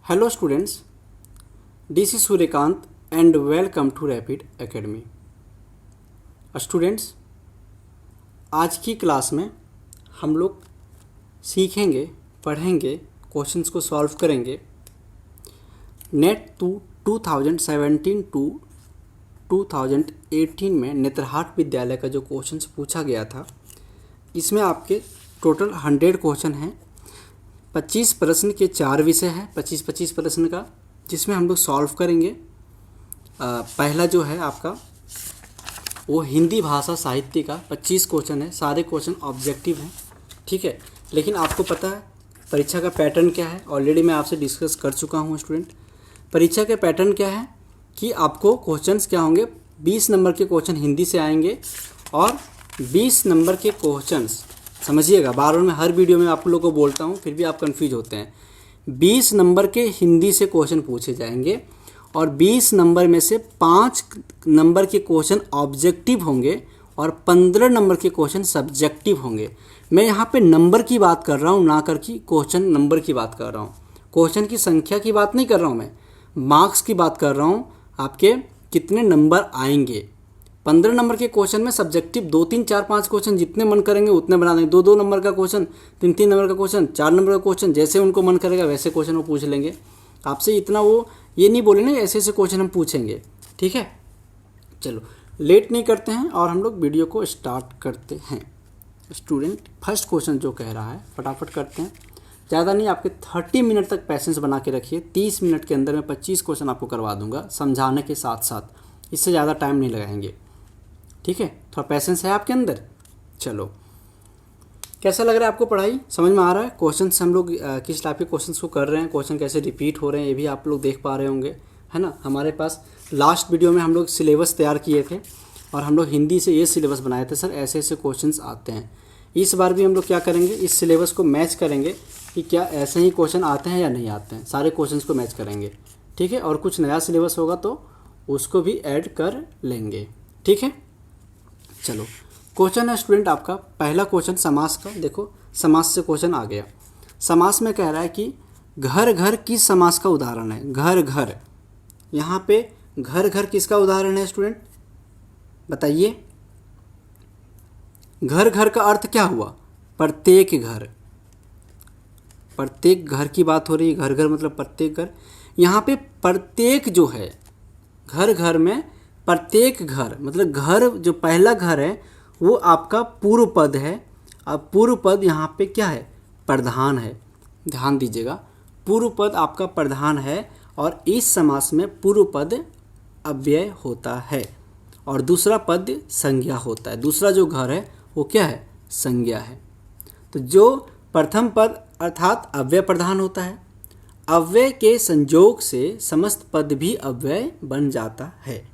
Hello students, this is Suryakant and welcome to Rapid Academy. Students, आज की class में हम लोग सीखेंगे, पढ़ेंगे, क्वेश्चंस को सॉल्व करेंगे। नेट 2017 टू 2018 में नेत्रहाट विद्यालय का जो क्वेश्चंस पूछा गया था, इसमें आपके टोटल 100 क्वेश्चन हैं। 25 प्रश्न के 4 विषय हैं, 25 प्रश्न का, जिसमें हम लोग सॉल्व करेंगे। पहला जो है आपका वो हिंदी भाषा साहित्य का 25 क्वेश्चन है। सारे क्वेश्चन ऑब्जेक्टिव हैं, ठीक है। लेकिन आपको पता है परीक्षा का पैटर्न क्या है, ऑलरेडी मैं आपसे डिस्कस कर चुका हूँ स्टूडेंट। परीक्षा के पैटर्न क्या है कि आपको क्वेश्चंस क्या होंगे, 20 नंबर के क्वेश्चन हिंदी से आएंगे और 20 नंबर के क्वेश्चंस, समझिएगा, बार-बार मैं हर वीडियो में आप लोगों को बोलता हूँ, फिर भी आप कंफ्यूज होते हैं। 20 नंबर के हिंदी से क्वेश्चन पूछे जाएंगे और 20 नंबर में से 5 नंबर के क्वेश्चन ऑब्जेक्टिव होंगे और 15 नंबर के क्वेश्चन सब्जेक्टिव होंगे। मैं यहाँ पे नंबर की बात कर रहा हूँ, ना कर कि क्वेश्चन नंबर की बात कर रहा हूँ। क्वेश्चन की संख्या की बात नहीं कर रहा हूँ, मैं मार्क्स की बात कर रहा हूँ, आपके कितने नंबर आएंगे। 15 नंबर के क्वेश्चन में सब्जेक्टिव 2, 3, 4, 5 क्वेश्चन जितने मन करेंगे उतने बना देंगे। 2 नंबर का क्वेश्चन, 3 नंबर का क्वेश्चन, 4 नंबर का क्वेश्चन, जैसे उनको मन करेगा वैसे क्वेश्चन वो पूछ लेंगे। आपसे इतना वो ये नहीं बोले ना ऐसे ऐसे क्वेश्चन हम पूछेंगे, ठीक है। चलो लेट नहीं करते हैं और हम लोग वीडियो को स्टार्ट करते हैं। स्टूडेंट, फर्स्ट क्वेश्चन जो कह रहा है फटाफट करते हैं, ज़्यादा नहीं, आपके 30 मिनट तक पैसेंस बना के रखिए। 30 मिनट के अंदर मैं 25 क्वेश्चन आपको करवा दूंगा समझाने के साथ साथ, इससे ज़्यादा टाइम नहीं लगाएंगे, ठीक है। थोड़ा पैसेंस है आपके अंदर। चलो, कैसा लग रहा है आपको पढ़ाई, समझ में आ रहा है? क्वेश्चन हम लोग किस टाइप के क्वेश्चंस को कर रहे हैं, क्वेश्चन कैसे रिपीट हो रहे हैं, ये भी आप लोग देख पा रहे होंगे, है ना। हमारे पास लास्ट वीडियो में हम लोग सिलेबस तैयार किए थे और हम लोग हिंदी से ये सिलेबस बनाए थे, सर ऐसे ऐसे क्वेश्चंस आते हैं। इस बार भी हम लोग क्या करेंगे, इस सिलेबस को मैच करेंगे कि क्या ऐसे ही क्वेश्चन आते हैं या नहीं आते हैं। सारे क्वेश्चन को मैच करेंगे, ठीक है। और कुछ नया सिलेबस होगा तो उसको भी ऐड कर लेंगे, ठीक है। चलो, क्वेश्चन है स्टूडेंट आपका पहला क्वेश्चन समास का। देखो समास से क्वेश्चन आ गया। समास में कह रहा है कि घर घर किस समास का उदाहरण है। घर घर, यहाँ पे घर घर किसका उदाहरण है स्टूडेंट, बताइए। घर घर का अर्थ क्या हुआ, प्रत्येक घर, प्रत्येक घर की बात हो रही है। घर घर मतलब प्रत्येक घर। यहाँ पे प्रत्येक जो है, घर घर में प्रत्येक घर मतलब घर जो पहला घर है वो आपका पूर्व पद है। अब पूर्व पद यहाँ पे क्या है, प्रधान है। ध्यान दीजिएगा, पूर्व पद आपका प्रधान है और इस समास में पूर्व पद अव्यय होता है और दूसरा पद संज्ञा होता है। दूसरा जो घर है वो क्या है, संज्ञा है। तो जो प्रथम पद अर्थात अव्यय प्रधान होता है, अव्यय के संयोग से समस्त पद भी अव्यय बन जाता है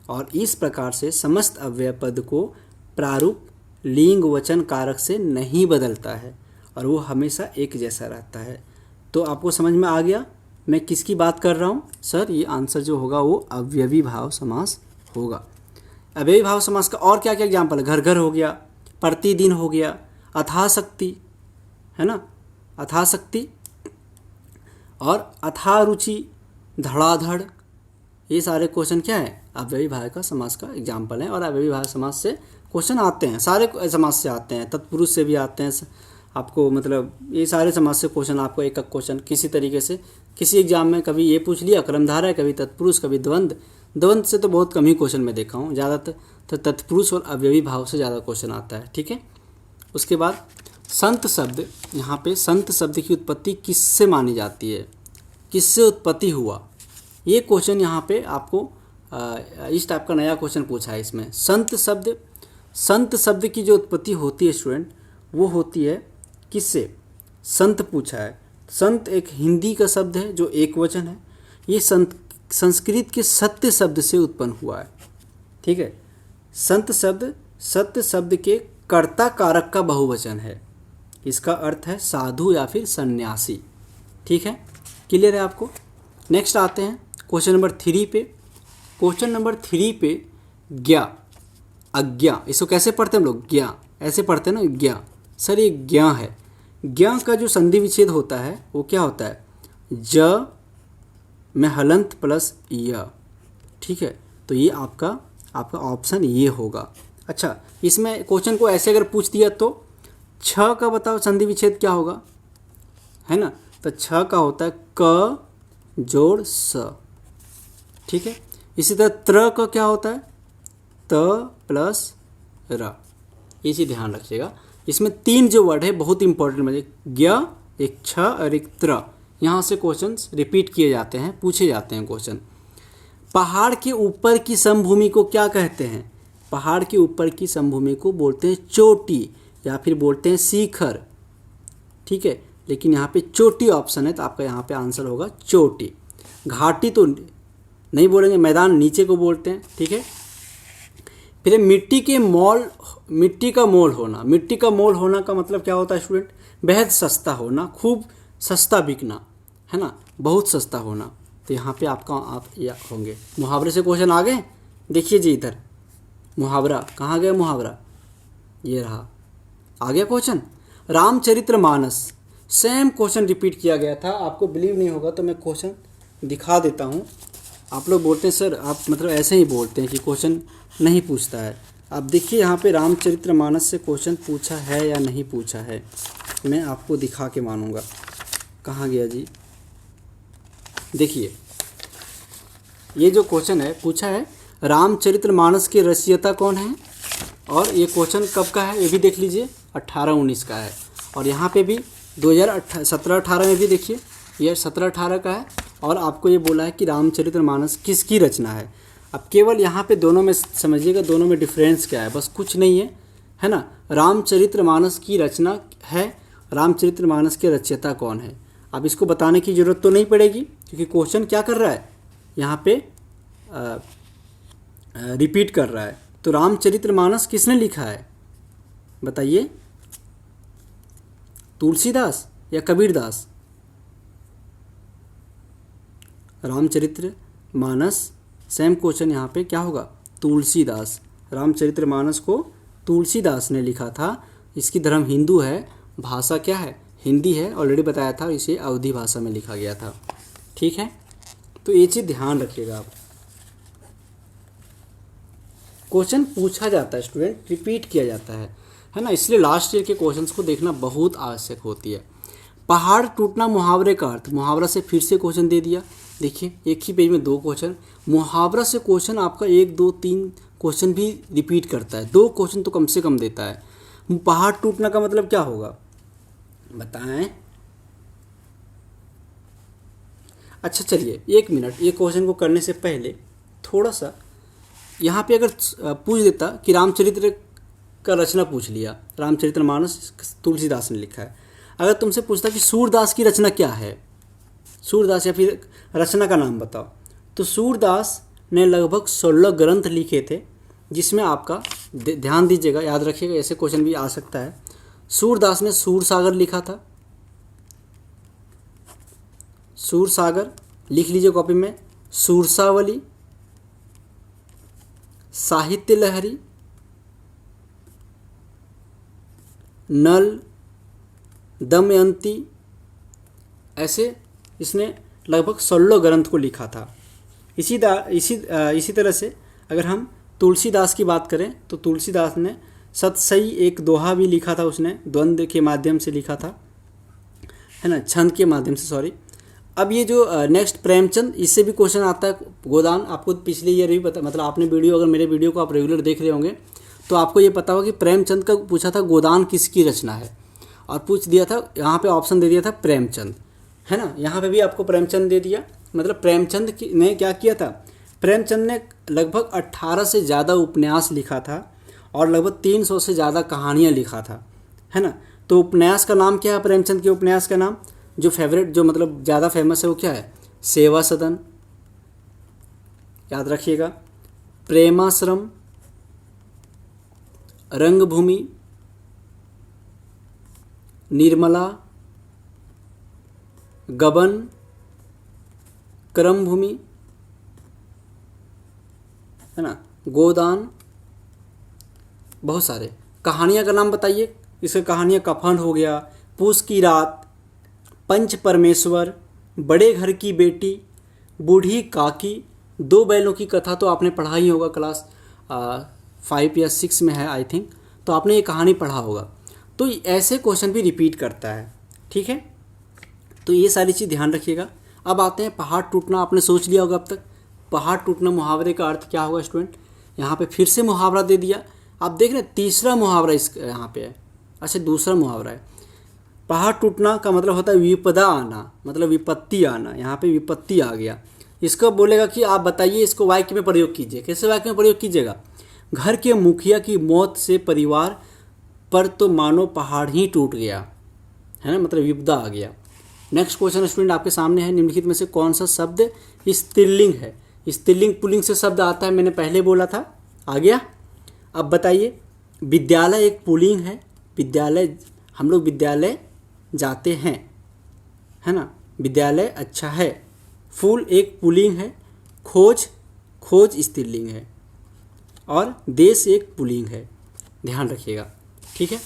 और इस प्रकार से समस्त अव्यय पद को प्रारूप लिंग वचन कारक से नहीं बदलता है और वो हमेशा एक जैसा रहता है। तो आपको समझ में आ गया मैं किसकी बात कर रहा हूँ। सर ये आंसर जो होगा वो अव्ययी भाव समास होगा। अव्ययी भाव समास का और क्या क्या एग्जाम्पल है, घर घर हो गया, प्रतिदिन हो गया, अथाशक्ति है ना, अथाशक्ति और अथाह रुचि, धड़ाधड़, ये सारे क्वेश्चन क्या है, अव्ययी भाव का समास का एग्जाम्पल है। और अव्ययी भाव समास से क्वेश्चन आते हैं, सारे समास से आते हैं, तत्पुरुष से भी आते हैं आपको, मतलब ये सारे समास से क्वेश्चन आपको एक एक क्वेश्चन किसी तरीके से किसी एग्जाम में कभी ये पूछ लिया कर्मधारय है, कभी तत्पुरुष, कभी द्वंद्व। द्वंद्व से तो बहुत कम ही क्वेश्चन मैं देखा हूँ, ज़्यादातर तो तत्पुरुष और अव्ययी भाव से ज़्यादा क्वेश्चन आता है, ठीक है। उसके बाद संत शब्द, यहाँ पे संत शब्द की उत्पत्ति किससे मानी जाती है, किससे उत्पत्ति हुआ, ये क्वेश्चन यहाँ पे आपको इस टाइप का नया क्वेश्चन पूछा है इसमें। संत शब्द की जो उत्पत्ति होती है स्टूडेंट वो होती है किससे, संत पूछा है। संत एक हिंदी का शब्द है जो एक वचन है। ये संस्कृत के सत्य शब्द से उत्पन्न हुआ है, ठीक है। संत शब्द सत्य शब्द के कर्ता कारक का बहुवचन है। इसका अर्थ है साधु या फिर सन्यासी, ठीक है। क्लियर है आपको। नेक्स्ट आते हैं क्वेश्चन नंबर 3 पे। क्वेश्चन नंबर 3 पे ज्ञा, अज्ञा, इसको कैसे पढ़ते हैं हम लोग, ज्ञा, ऐसे पढ़ते हैं ना, ज्ञा। सर ये ज्ञा है। ज्ञा का जो संधि विच्छेद होता है वो क्या होता है, ज में हलंत प्लस य। ठीक है, तो ये आपका ऑप्शन ये होगा। अच्छा, इसमें क्वेश्चन को ऐसे अगर पूछ दिया तो छ का बताओ संधि विच्छेद क्या होगा, है ना। तो छ का होता है क जोड़ स। ठीक है, इसी तरह त्र का क्या होता है त प्लस र। ये चीज़ ध्यान रखिएगा। इसमें 3 जो वर्ड है बहुत इंपॉर्टेंट मुझे, ज्ञ, एक छ और एक त्र। यहाँ से क्वेश्चंस रिपीट किए जाते हैं, पूछे जाते हैं क्वेश्चन। पहाड़ के ऊपर की समभूमि को क्या कहते हैं? पहाड़ के ऊपर की समभूमि को बोलते हैं चोटी या फिर बोलते हैं शिखर। ठीक है, लेकिन यहाँ पे चोटी ऑप्शन है तो आपका यहाँ पे आंसर होगा चोटी। घाटी तो नहीं बोलेंगे, मैदान नीचे को बोलते हैं। ठीक है, फिर मिट्टी का मोल होना। मिट्टी का मोल होना का मतलब क्या होता है स्टूडेंट? बेहद सस्ता होना, खूब सस्ता बिकना, है ना, बहुत सस्ता होना। तो यहाँ पे आप या होंगे। मुहावरे से क्वेश्चन आ गए, देखिए जी इधर मुहावरा कहाँ गया, मुहावरा ये रहा, आ गया question. Ramcharitmanas, same question repeat किया गया था। आपको बिलीव नहीं होगा तो मैं क्वेश्चन दिखा देता हूँ। आप लोग बोलते हैं सर आप मतलब ऐसे ही बोलते हैं कि क्वेश्चन नहीं पूछता है। आप देखिए यहाँ पे रामचरितमानस से क्वेश्चन पूछा है या नहीं पूछा है, मैं आपको दिखा के मानूंगा। कहाँ गया जी, देखिए ये जो क्वेश्चन है पूछा है रामचरितमानस के रचयिता कौन है, और ये क्वेश्चन कब का है ये भी देख लीजिए, 18-19 का है। और यहाँ पे भी 2017-18 में भी देखिए ये 17-18 का है। और आपको ये बोला है कि रामचरितमानस किसकी रचना है। अब केवल यहाँ पे दोनों में समझिएगा, दोनों में डिफरेंस क्या है, बस कुछ नहीं है ना। रामचरितमानस की रचना है, रामचरितमानस के रचयिता कौन है। अब इसको बताने की ज़रूरत तो नहीं पड़ेगी क्योंकि क्वेश्चन क्या कर रहा है यहाँ पे रिपीट कर रहा है। तो रामचरितमानस किसने लिखा है बताइए, तुलसीदास या कबीरदास? रामचरितमानस सेम क्वेश्चन यहाँ पे क्या होगा, तुलसीदास। रामचरितमानस को तुलसीदास ने लिखा था। इसकी धर्म हिंदू है, भाषा क्या है, हिंदी है, ऑलरेडी बताया था। इसे अवधी भाषा में लिखा गया था। ठीक है, तो ये चीज़ ध्यान रखिएगा आप। क्वेश्चन पूछा जाता है स्टूडेंट, रिपीट किया जाता है ना, इसलिए लास्ट ईयर के क्वेश्चंस को देखना बहुत आवश्यक होती है। पहाड़ टूटना मुहावरे का अर्थ, मुहावरा से फिर से क्वेश्चन दे दिया। देखिए एक ही पेज में 2 क्वेश्चन, मुहावरा से क्वेश्चन आपका 1 2 3 क्वेश्चन भी रिपीट करता है, 2 क्वेश्चन तो कम से कम देता है। पहाड़ टूटना का मतलब क्या होगा बताएं। अच्छा चलिए 1 मिनट, ये क्वेश्चन को करने से पहले थोड़ा सा यहाँ पे अगर पूछ देता कि रामचरित्र का रचना पूछ लिया, रामचरितमानस तुलसीदास ने लिखा है। अगर तुमसे पूछता कि सूरदास की रचना क्या है, सूरदास या फिर रचना का नाम बताओ, तो सूरदास ने लगभग 16 ग्रंथ लिखे थे, जिसमें आपका ध्यान दीजिएगा, याद रखिएगा, ऐसे क्वेश्चन भी आ सकता है। सूरदास ने सूरसागर लिखा था, सूरसागर लिख लीजिए कॉपी में, सूरसावली, साहित्य लहरी, नल, दमयंती, ऐसे इसने लगभग 16 ग्रंथ को लिखा था। इसी तरह से अगर हम तुलसीदास की बात करें तो तुलसीदास ने सतसई एक दोहा भी लिखा था, उसने द्वंद्व के माध्यम से लिखा था, है ना, छंद के माध्यम से, सॉरी। अब ये जो नेक्स्ट प्रेमचंद, इससे भी क्वेश्चन आता है। गोदान आपको पिछले ईयर भी पता, मतलब आपने वीडियो, अगर मेरे वीडियो को आप रेगुलर देख रहे होंगे तो आपको ये पता होगा कि प्रेमचंद का पूछा था गोदान किसकी रचना है, और पूछ दिया था, यहाँ पे ऑप्शन दे दिया था प्रेमचंद, है ना। यहाँ पे भी आपको प्रेमचंद दे दिया, मतलब प्रेमचंद ने क्या किया था, प्रेमचंद ने लगभग 18 से ज़्यादा उपन्यास लिखा था और लगभग 300 से ज़्यादा कहानियाँ लिखा था, है ना। तो उपन्यास का नाम क्या है, प्रेमचंद के उपन्यास का नाम जो फेवरेट, जो मतलब ज़्यादा फेमस है वो क्या है, सेवा सदन, याद रखिएगा, प्रेमाश्रम, रंगभूमि, निर्मला, गबन, क्रमभूमि, है ना, गोदान, बहुत सारे। कहानियाँ का नाम बताइए, इसका कहानियाँ कफन हो गया, पूस की रात, पंच परमेश्वर, बड़े घर की बेटी, बूढ़ी काकी, 2 बैलों की कथा तो आपने पढ़ा ही होगा, क्लास 5 या 6 में है आई थिंक, तो आपने ये कहानी पढ़ा होगा। तो ऐसे क्वेश्चन भी रिपीट करता है, ठीक है। तो ये सारी चीज़ ध्यान रखिएगा। अब आते हैं पहाड़ टूटना, आपने सोच लिया होगा अब तक पहाड़ टूटना मुहावरे का अर्थ क्या होगा स्टूडेंट। यहाँ पे फिर से मुहावरा दे दिया, आप देख रहे हैं तीसरा मुहावरा इस यहाँ पे है, अच्छा दूसरा मुहावरा है। पहाड़ टूटना का मतलब होता है विपदा आना, मतलब विपत्ति आना, यहाँ पे विपत्ति आ गया। इसको बोलेगा कि आप बताइए इसको वाक्य में प्रयोग कीजिए। कैसे वाक्य में प्रयोग कीजिएगा? घर के मुखिया की मौत से परिवार पर तो मानो पहाड़ ही टूट गया, है ना, मतलब विपदा आ गया। नेक्स्ट क्वेश्चन स्टूडेंट आपके सामने है, निम्नलिखित में से कौन सा शब्द स्त्रीलिंग है? स्त्रीलिंग पुल्लिंग से शब्द आता है, मैंने पहले बोला था, आ गया। अब बताइए, विद्यालय एक पुल्लिंग है, विद्यालय हम लोग विद्यालय जाते हैं, है ना, विद्यालय अच्छा है। फूल एक पुल्लिंग है, खोज खोज स्त्रीलिंग है, और देश एक पुल्लिंग है, ध्यान रखिएगा, ठीक है।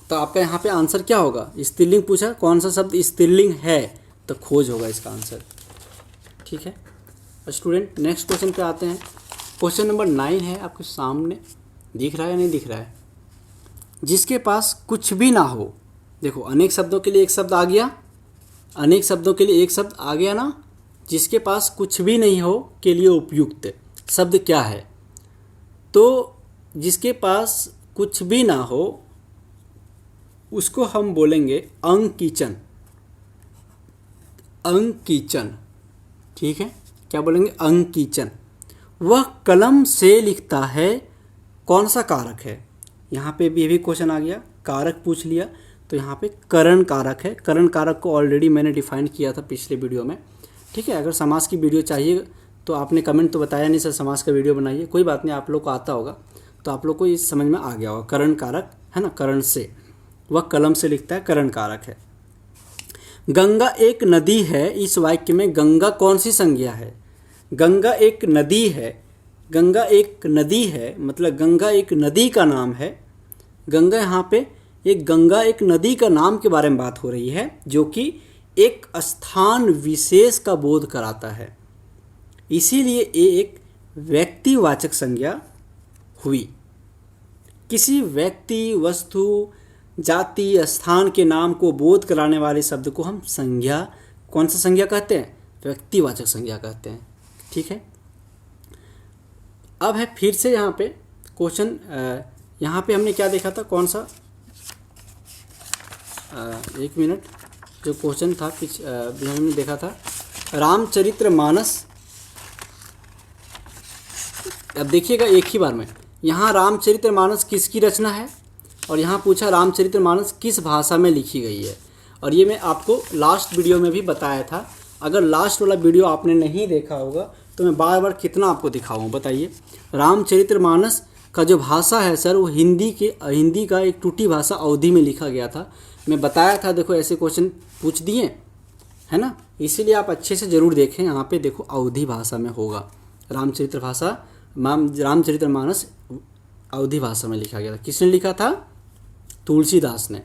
तो आपका यहाँ पे आंसर क्या होगा? स्त्रीलिंग पूछा, कौन सा शब्द स्त्रीलिंग है, तो खोज होगा इसका आंसर, ठीक है। स्टूडेंट नेक्स्ट क्वेश्चन पे आते हैं। क्वेश्चन नंबर 9 है आपके सामने, दिख रहा है या नहीं दिख रहा है? जिसके पास कुछ भी ना हो, देखो अनेक शब्दों के लिए एक शब्द आ गया, अनेक शब्दों के लिए एक शब्द आ गया ना। जिसके पास कुछ भी नहीं हो के लिए उपयुक्त शब्द क्या है? तो जिसके पास कुछ भी ना हो उसको हम बोलेंगे अंकिचन, अंकिचन, ठीक है। क्या बोलेंगे? अंकिचन। वह कलम से लिखता है, कौन सा कारक है? यहाँ पे भी क्वेश्चन आ गया, कारक पूछ लिया, तो यहाँ पे करण कारक है। करण कारक को ऑलरेडी मैंने डिफाइन किया था पिछले वीडियो में, ठीक है। अगर समास की वीडियो चाहिए तो आपने कमेंट तो बताया नहीं सर समास का वीडियो बनाइए, कोई बात नहीं, आप लोग को आता होगा तो आप लोग को ये समझ में आ गया होगा। करण कारक है ना, करण से, वह कलम से लिखता है, करण कारक है। गंगा एक नदी है, इस वाक्य में गंगा कौन सी संज्ञा है? गंगा एक नदी है, गंगा एक नदी है मतलब गंगा एक नदी का नाम है। गंगा यहाँ पे एक गंगा एक नदी का नाम के बारे में बात हो रही है, जो कि एक स्थान विशेष का बोध कराता है, इसीलिए ये एक व्यक्तिवाचक संज्ञा हुई। किसी व्यक्ति, वस्तु, जाति, स्थान के नाम को बोध कराने वाले शब्द को हम संज्ञा, कौन सा संज्ञा कहते हैं? व्यक्तिवाचक संज्ञा कहते हैं, ठीक है। अब है फिर से यहाँ पे क्वेश्चन, यहाँ पे हमने क्या देखा था, कौन सा, एक मिनट, जो क्वेश्चन था हमने देखा था रामचरितमानस। अब देखिएगा एक ही बार में, यहाँ रामचरितमानस किसकी रचना है और यहाँ पूछा रामचरितमानस किस भाषा में लिखी गई है। और ये मैं आपको लास्ट वीडियो में भी बताया था, अगर लास्ट वाला वीडियो आपने नहीं देखा होगा तो मैं बार बार कितना आपको दिखाऊँ, बताइए। रामचरितमानस का जो भाषा है सर, वो हिंदी का एक टूटी भाषा अवधी में लिखा गया था, मैं बताया था। देखो ऐसे क्वेश्चन पूछ दिए है ना, इसीलिए आप अच्छे से ज़रूर देखें। यहाँ पे देखो अवधी भाषा में होगा, रामचरितमानस अवधी भाषा में लिखा गया था। किसने लिखा था? तुलसीदास ने,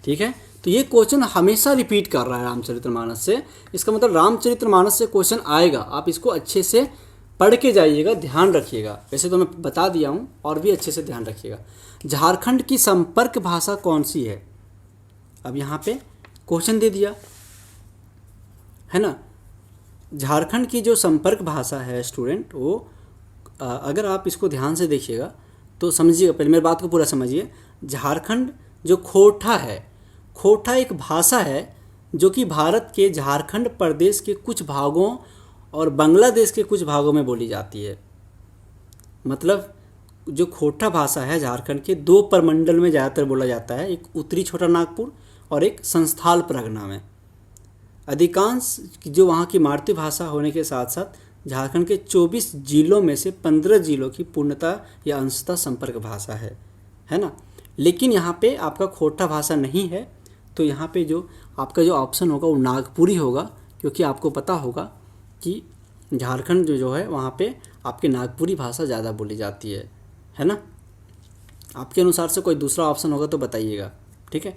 ठीक है। तो ये क्वेश्चन हमेशा रिपीट कर रहा है रामचरितमानस से, इसका मतलब रामचरितमानस से क्वेश्चन आएगा, आप इसको अच्छे से पढ़ के जाइएगा, ध्यान रखिएगा। वैसे तो मैं बता दिया हूँ, और भी अच्छे से ध्यान रखिएगा। झारखंड की संपर्क भाषा कौन सी है? अब यहाँ पे क्वेश्चन दे दिया है ना। झारखंड की जो संपर्क भाषा है स्टूडेंट, वो अगर आप इसको ध्यान से देखिएगा तो समझिएगा, पहले मेरी बात को पूरा समझिए। झारखंड जो खोटा है, खोटा एक भाषा है जो कि भारत के झारखंड प्रदेश के कुछ भागों और बांग्लादेश के कुछ भागों में बोली जाती है। मतलब जो खोटा भाषा है झारखंड के 2 प्रमंडल में ज़्यादातर बोला जाता है, एक उत्तरी छोटा नागपुर और एक संस्थाल परगना में। अधिकांश जो वहाँ की मातृभाषा होने के साथ साथ झारखंड के 24 जिलों में से 15 जिलों की पूर्णतः या अंशतः संपर्क भाषा है ना। लेकिन यहाँ पे आपका खोटा भाषा नहीं है, तो यहाँ पे जो आपका जो ऑप्शन होगा वो नागपुरी होगा, क्योंकि आपको पता होगा कि झारखंड जो है वहाँ पे आपके नागपुरी भाषा ज़्यादा बोली जाती है ना। आपके अनुसार से कोई दूसरा ऑप्शन होगा तो बताइएगा, ठीक है।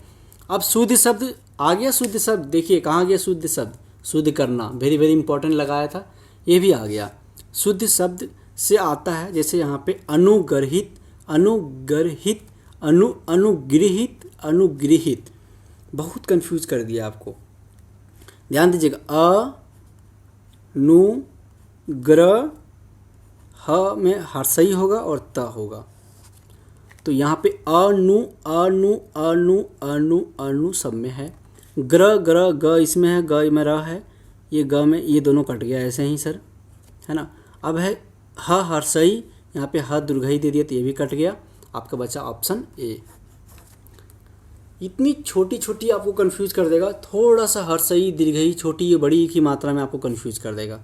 अब शुद्ध शब्द आ गया, शुद्ध शब्द देखिए कहाँ गया शुद्ध शब्द, शुद्ध करना, वेरी वेरी इंपॉर्टेंट लगाया था, ये भी आ गया। शुद्ध शब्द से आता है जैसे यहाँ पे अनुग्रहित, अनुग्रहित, अनुगृहित, अनुगृहित, बहुत कंफ्यूज कर दिया आपको। ध्यान दीजिएगा, नु ग्रह ह में हर्षई होगा और त होगा, तो यहाँ पे अनु अनु अनु अनु अनु सब में है। ग्र ग्र ग इसमें है, ग में र है, ये ग में ये दोनों कट गया ऐसे ही सर, है ना। अब है ह हर्षई, यहाँ पे ह दुर्घई दे दिया तो ये भी कट गया, आपका बचा ऑप्शन ए। इतनी छोटी छोटी आपको कंफ्यूज कर देगा, थोड़ा सा हर्षई दीर्घई छोटी बड़ी की मात्रा में आपको कंफ्यूज कर देगा।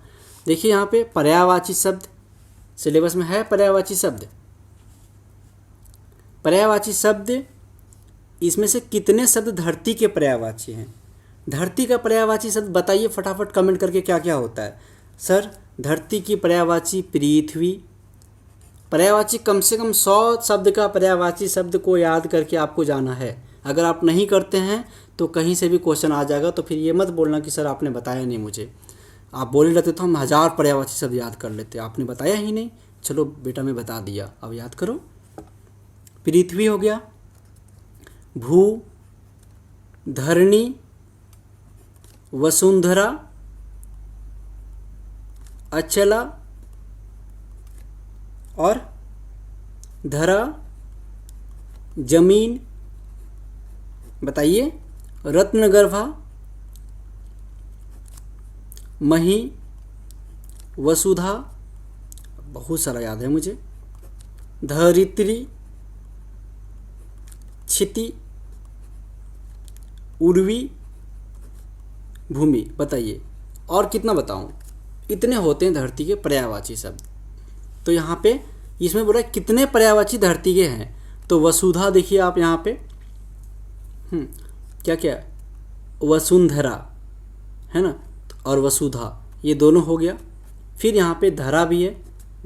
देखिए यहाँ पे पर्यायवाची शब्द सिलेबस में है, पर्यायवाची शब्द, पर्यायवाची शब्द, इसमें से कितने शब्द धरती के पर्यायवाची हैं? धरती का पर्यायवाची शब्द बताइए फटाफट कमेंट करके, क्या क्या होता है। सर धरती की पर्यायवाची पृथ्वी, पर्यायवाची कम से कम 100 शब्द का पर्यायवाची शब्द को याद करके आपको जाना है। अगर आप नहीं करते हैं तो कहीं से भी क्वेश्चन आ जाएगा, तो फिर ये मत बोलना कि सर आपने बताया नहीं मुझे। आप बोल रहते तो हम 1000 पर्यायवाची शब्द याद कर लेते, आपने बताया ही नहीं। चलो बेटा मैं बता दिया, अब याद करो। पृथ्वी हो गया, भू, धरणी, वसुंधरा, अचला और धरा, जमीन, बताइए, रत्नगर्भा, मही, वसुधा, बहुत सारा याद है मुझे, धरित्री, क्षिति, उर्वी, भूमि। बताइए और कितना बताऊं? इतने होते हैं धरती के पर्यायवाची शब्द। तो यहाँ पे इसमें बोला कितने पर्यायवाची धरती के हैं, तो वसुधा देखिए आप यहाँ पे, क्या क्या, वसुंधरा है ना, और वसुधा, ये दोनों हो गया। फिर यहाँ पे धरा भी है,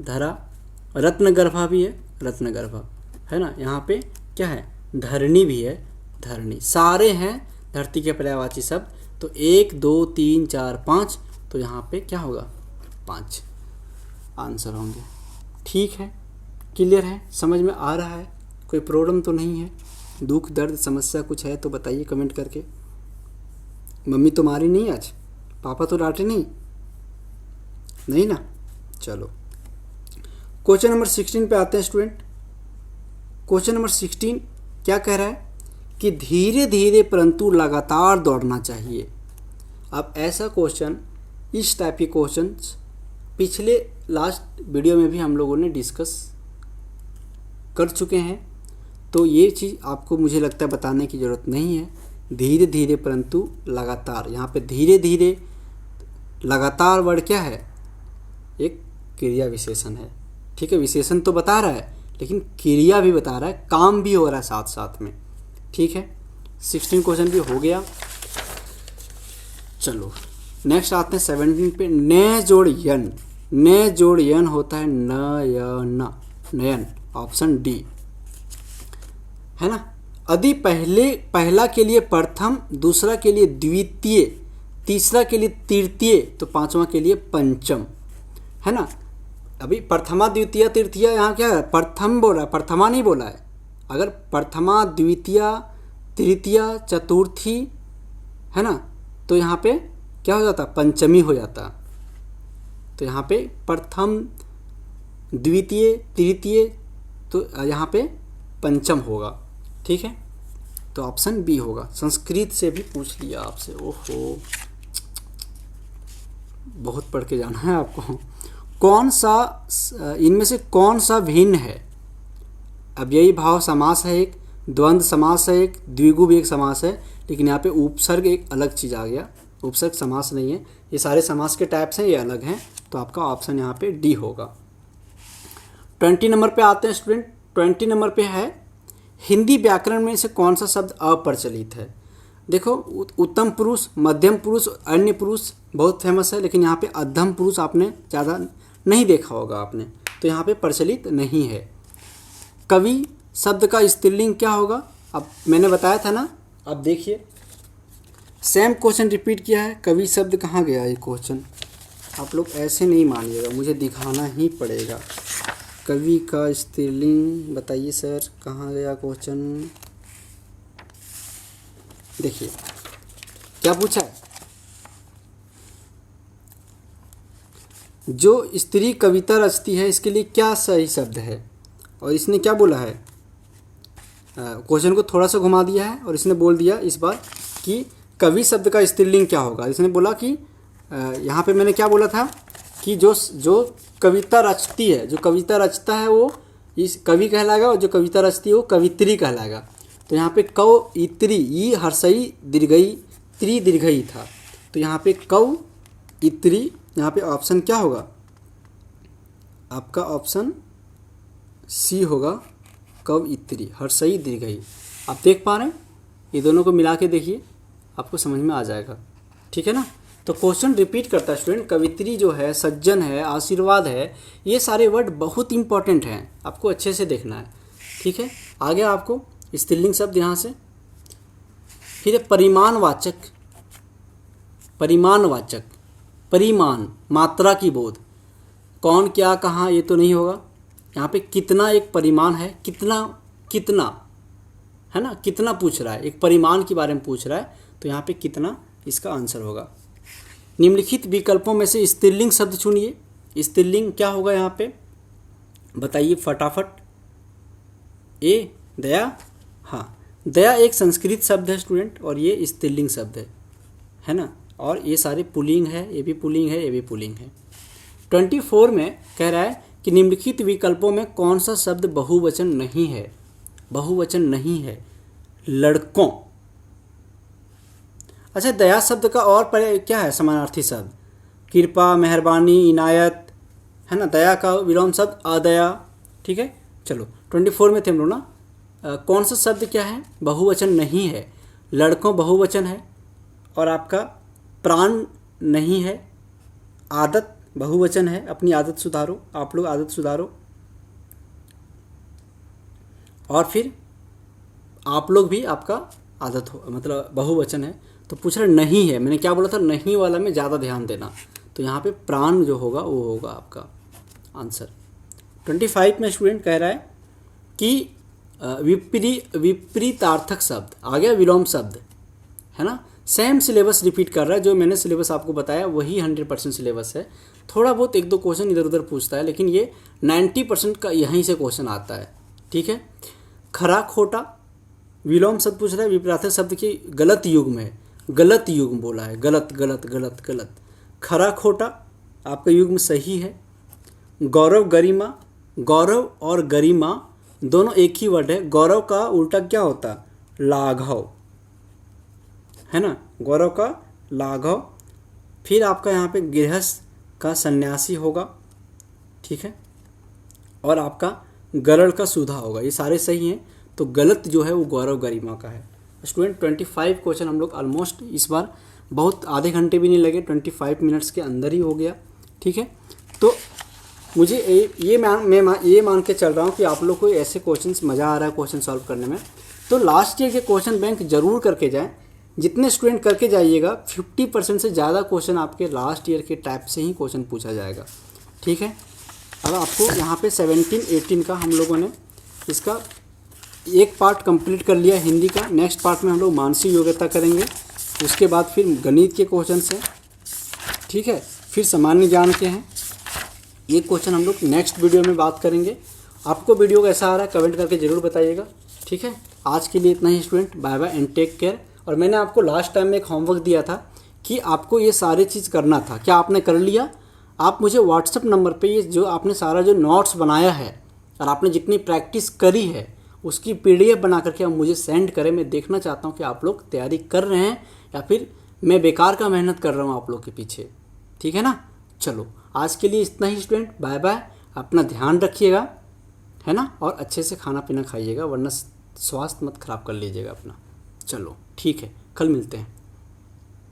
धरा, रत्नगर्भा भी है, रत्नगर्भा है ना, यहाँ पे क्या है, धरणी भी है, धरणी, सारे हैं धरती के पर्यायवाची शब्द। तो 1 2 3 4 5, तो यहाँ पे क्या होगा, 5 आंसर होंगे। ठीक है, क्लियर है, समझ में आ रहा है, कोई प्रॉब्लम तो नहीं है? दुख दर्द समस्या कुछ है तो बताइए कमेंट करके। मम्मी तो मारी नहीं आज, पापा तो डांटे नहीं, नहीं ना? चलो क्वेश्चन नंबर 16 पे आते हैं स्टूडेंट। क्वेश्चन नंबर 16 क्या कह रहा है कि धीरे धीरे परंतु लगातार दौड़ना चाहिए। अब ऐसा क्वेश्चन, इस टाइप के क्वेश्चंस पिछले लास्ट वीडियो में भी हम लोगों ने डिस्कस कर चुके हैं, तो ये चीज़ आपको मुझे लगता है बताने की ज़रूरत नहीं है। धीरे धीरे परंतु लगातार, यहाँ पे धीरे धीरे लगातार वर्ड क्या है, एक क्रिया विशेषण है। ठीक है, विशेषण तो बता रहा है लेकिन क्रिया भी बता रहा है, काम भी हो रहा है साथ साथ में। ठीक है, 16 क्वेश्चन भी हो गया। चलो नेक्स्ट आते हैं 17 पे। न जोड़ यन, न जोड़ यन होता है नयन, नयन, ऑप्शन डी है ना। यदि पहला के लिए प्रथम, दूसरा के लिए द्वितीय, तीसरा के लिए तृतीय, तो पांचवा के लिए पंचम, है ना। अभी प्रथमा द्वितीय तृतीय, यहाँ क्या है, प्रथम बोला है, प्रथमा नहीं बोला है। अगर प्रथमा द्वितीय तृतीय चतुर्थी है ना, तो यहाँ पे क्या हो जाता, पंचमी हो जाता। तो यहाँ पे प्रथम द्वितीय तृतीय, तो यहाँ पे पंचम होगा। ठीक है, तो ऑप्शन बी होगा। संस्कृत से भी पूछ लिया आपसे, ओहो बहुत पढ़ के जाना है आपको। कौन सा इनमें से कौन सा भिन्न है? अव्ययी भाव समास है एक, द्वंद्व समास है एक, द्विगु भी एक समास है, लेकिन यहाँ पे उपसर्ग एक अलग चीज़ आ गया। उपसर्ग समास नहीं है, ये सारे समास के टाइप्स हैं, ये अलग हैं। तो आपका ऑप्शन यहाँ पे डी होगा। 20 नंबर पे आते हैं स्टूडेंट। 20 नंबर पे है हिंदी व्याकरण में से कौन सा शब्द अप्रचलित है। देखो, उत्तम पुरुष, मध्यम पुरुष, अन्य पुरुष बहुत फेमस है, लेकिन यहाँ पे अधम पुरुष आपने ज़्यादा नहीं देखा होगा आपने, तो यहाँ पे प्रचलित नहीं है। कवि शब्द का स्त्रीलिंग क्या होगा? अब मैंने बताया था ना, अब देखिए सेम क्वेश्चन रिपीट किया है। कवि शब्द कहाँ गया ये क्वेश्चन? आप लोग ऐसे नहीं मानिएगा, मुझे दिखाना ही पड़ेगा। कवि का स्त्रीलिंग बताइए सर, कहाँ गया क्वेश्चन? देखिए क्या पूछा है, जो स्त्री कविता रचती है इसके लिए क्या सही शब्द है? और इसने क्या बोला है, क्वेश्चन को थोड़ा सा घुमा दिया है और इसने बोल दिया इस बार कि कवि शब्द का स्त्रीलिंग क्या होगा। इसने बोला कि यहाँ पे मैंने क्या बोला था कि जो कविता रचती है, जो कविता रचता है वो इस कवि कहलाएगा, और जो कविता रचती है वो कवित्री कहलाएगा। तो यहाँ पे कव इत्री, ई हर्षई दीर्घई त्री दीर्घई था, तो यहाँ पे कव इत्री, यहाँ पे ऑप्शन क्या होगा आपका? ऑप्शन सी होगा, कव इत्री हर्षई दीर्घई। आप देख पा रहे हैं, ये दोनों को मिला के देखिए, आपको समझ में आ जाएगा, ठीक है ना। तो क्वेश्चन रिपीट करता है स्टूडेंट, कवित्री जो है, सज्जन है, आशीर्वाद है, ये सारे वर्ड बहुत इंपॉर्टेंट हैं, आपको अच्छे से देखना है, ठीक है। आगे आपको स्त्रीलिंग शब्द यहाँ से, फिर परिमाणवाचक, परिमाणवाचक, परिमाण मात्रा की बोध, कौन क्या कहाँ ये तो नहीं होगा। यहाँ पे कितना एक परिमाण है, कितना कितना है ना, कितना पूछ रहा है, एक परिमाण के बारे में पूछ रहा है, तो यहाँ पे कितना इसका आंसर होगा। निम्नलिखित विकल्पों में से स्त्रीलिंग शब्द चुनिए। स्त्रीलिंग क्या होगा यहाँ पे बताइए फटाफट। ए दया, हाँ दया एक संस्कृत शब्द है स्टूडेंट, और ये स्त्रीलिंग शब्द है ना, और ये सारे पुल्लिंग है, ये भी पुल्लिंग है, ये भी पुल्लिंग है। 24 में कह रहा है कि निम्नलिखित विकल्पों में कौन सा शब्द बहुवचन नहीं है? बहुवचन नहीं है, लड़कों। अच्छा, दया शब्द का और क्या है समानार्थी शब्द? कृपा, मेहरबानी, इनायत, है ना। दया का विलोम शब्द अदया, ठीक है। चलो 24 में थे हम लोग ना, कौन सा शब्द क्या है बहुवचन नहीं है? लड़कों बहुवचन है, और आपका प्राण नहीं है, आदत बहुवचन है, अपनी आदत सुधारो, आप लोग आदत सुधारो, और फिर आप लोग भी आपका आदत हो, मतलब बहुवचन है। तो पूछ रहे नहीं है, मैंने क्या बोला था, नहीं वाला में ज़्यादा ध्यान देना, तो यहाँ पे प्राण जो होगा वो होगा आपका आंसर। 25 में स्टूडेंट कह रहा है कि विपरीतार्थक शब्द आ गया, विलोम शब्द है ना। सेम सिलेबस रिपीट कर रहा है, जो मैंने सिलेबस आपको बताया वही 100% सिलेबस है। थोड़ा बहुत एक दो क्वेश्चन इधर उधर पूछता है, लेकिन ये 90% का यहीं से क्वेश्चन आता है, ठीक है। खरा खोटा विलोम शब्द पूछ रहा है, विपरीतार्थक शब्द की गलत युग्म है, गलत युग्म बोला है, गलत गलत गलत गलत। खरा खोटा आपका युग्म सही है। गौरव गरिमा, गौरव और गरिमा दोनों एक ही वर्ड है। गौरव का उल्टा क्या होता? लाघव, है ना, गौरव का लाघव। फिर आपका यहाँ पे गृहस्थ का सन्यासी होगा, ठीक है, और आपका गरल का सुधा होगा, ये सारे सही हैं। तो गलत जो है वो गौरव गरिमा का है। स्टूडेंट 25 क्वेश्चन हम लोग ऑलमोस्ट इस बार बहुत आधे घंटे भी नहीं लगे, 25 मिनट्स के अंदर ही हो गया, ठीक है। तो मुझे ये मान के चल रहा हूँ कि आप लोग को ऐसे क्वेश्चंस मज़ा आ रहा है क्वेश्चन सॉल्व करने में। तो लास्ट ईयर के क्वेश्चन बैंक जरूर करके जाएं। जितने स्टूडेंट करके जाइएगा 50% से ज़्यादा क्वेश्चन आपके लास्ट ईयर के टाइप से ही क्वेश्चन पूछा जाएगा, ठीक है। अब आपको यहाँ पे 17-18 का हम लोगों ने इसका एक पार्ट कंप्लीट कर लिया हिंदी का। नेक्स्ट पार्ट में हम लोग मानसिक योग्यता करेंगे, उसके बाद फिर गणित के क्वेश्चन हैं, ठीक है, फिर सामान्य ज्ञान के हैं। ये क्वेश्चन हम लोग नेक्स्ट वीडियो में बात करेंगे। आपको वीडियो कैसा आ रहा है कमेंट करके ज़रूर बताइएगा, ठीक है। आज के लिए इतना ही student, bye bye and take care. और मैंने आपको लास्ट टाइम में एक होमवर्क दिया था कि आपको ये सारी चीज़ करना था, क्या आपने कर लिया? आप मुझे व्हाट्सएप नंबर पे ये जो आपने सारा जो नोट्स बनाया है और आपने जितनी प्रैक्टिस करी है उसकी PDF बना करके आप मुझे सेंड करें। मैं देखना चाहता हूँ कि आप लोग तैयारी कर रहे हैं या फिर मैं बेकार का मेहनत कर रहा हूँ आप लोग के पीछे, ठीक है ना। चलो आज के लिए इतना ही स्टूडेंट, बाय बाय, अपना ध्यान रखिएगा, है ना, और अच्छे से खाना पीना खाइएगा, वरना स्वास्थ्य मत खराब कर लीजिएगा अपना। चलो ठीक है, कल मिलते हैं।